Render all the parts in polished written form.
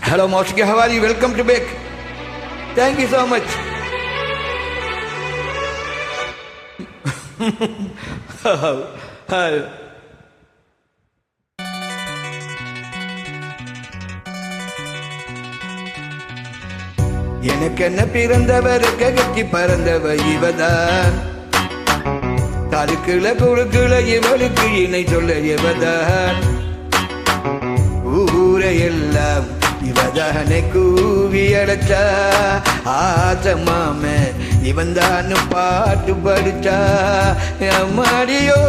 Hello, Moshki, how are you? Welcome to Beck. Thank you so much. எனக்கு என்ன பிறந்தவருக்கு கட்டி பறந்தவ இவதான், தடுக்குல குழுக்குல இவளுக்கு இணை சொல்ல இவதான், ஊரையெல்லாம் இவதானே கூவி அடைச்சா, ஆசமாம இவன் தான் பாட்டு படிச்சா, அம்மாடியோ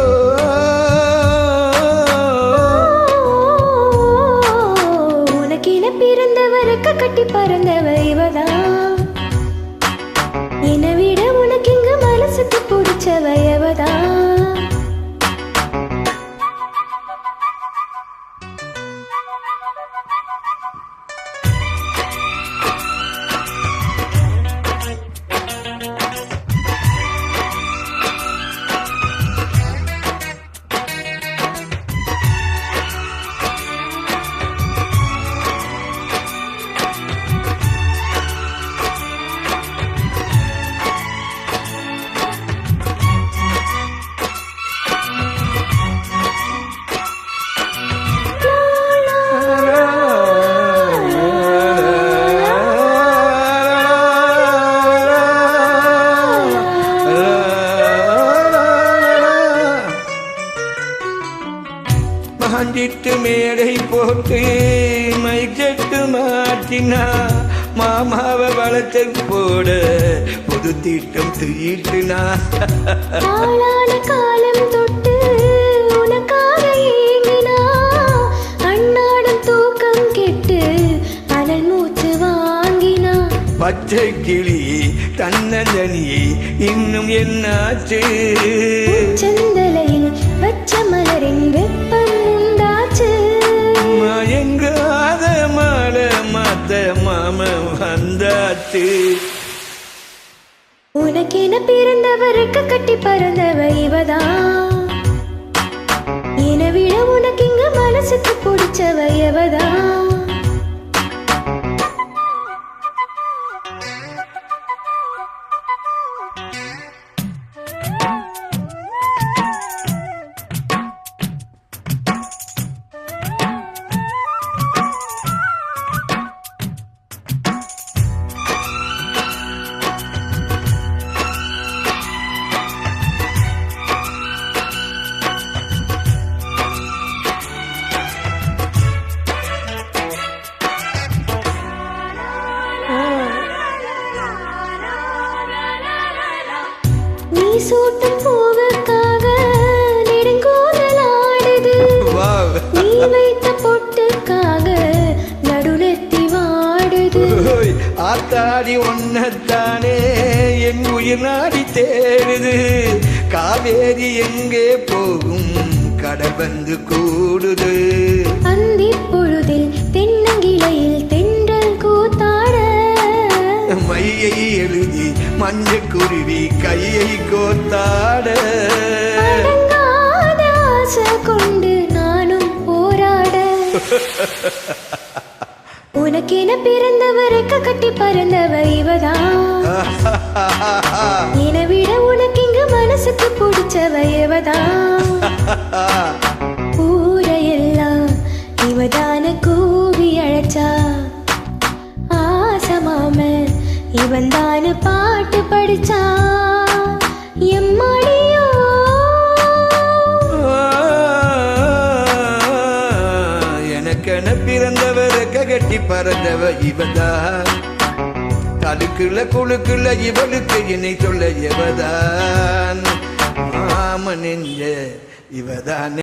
உனக்கென பிறந்தவருக்கு கட்டி பறந்தவ இவதான், என்னை விட உனக்கு இங்கு மனசுக்கு பிடிச்சவ இவதான். மாஞ்சிட்டு மேடை போட்டு மைச்சட்டு மாட்டினா, மாமாவை வளர்த்து போட புது தீட்டம் தீட்டுனா, காலம் தொட்டு உனக்காக ஏங்கினா, அண்ணாடும் தூக்கம் கெட்டு அனல் மூச்சு வாங்கினா, பச்சை கிளி தன்னந்தனி இன்னும் என்னாச்சு, செந்தலையில் பச்சை மலரின் வெப்பம் உண்டாச்சு, மயங்காத மாலை மாத்த மாம வந்தாச்சு. உனக்கென பிறந்தவருக்கு கட்டி பறந்தவ இவதான், என்னை விட உனக்கு இங்க மனசுக்கு பிடிச்சவ இவதான். நீ சூட்டும் பூவுக்காக நெடுங்கோதலாடுது, நீ வைத்த பொட்டுக்காக நடுநெத்தி வாடுது, ஆத்தாடி ஒன்னத்தானே என் உயிர் நாடி தேடுது, காவேரி எங்கே போகும் கடல் வந்து கூடுது, அந்தி பொழுதில் தென்னங்கிளையில் தென்றல் கூத்தாட, மையை எழுதி மஞ்ச குருவி கையை கோத்தாட, அடங்காத ஆசை கொண்டு நானும் போராட, உனக்கென பிறந்தவருக்கு கட்டி பறந்தவ இவதான், என்னை விட உனக்கு இங்கு மனசுக்கு பிடிச்சவ இவதான், ஊரையெல்லாம் இவதான கூவி அழைச்சா, ஆசமாம இவன் தானு பாட்டு படிச்சா, எம்மாடியோ எனக்கென பிறந்தவருக்கு கட்டி பறந்தவ இவதான், தடுக்குல குழுக்குல இவளுக்கு இணை சொல்ல இவதான், மாம நெஞ்ச இவதான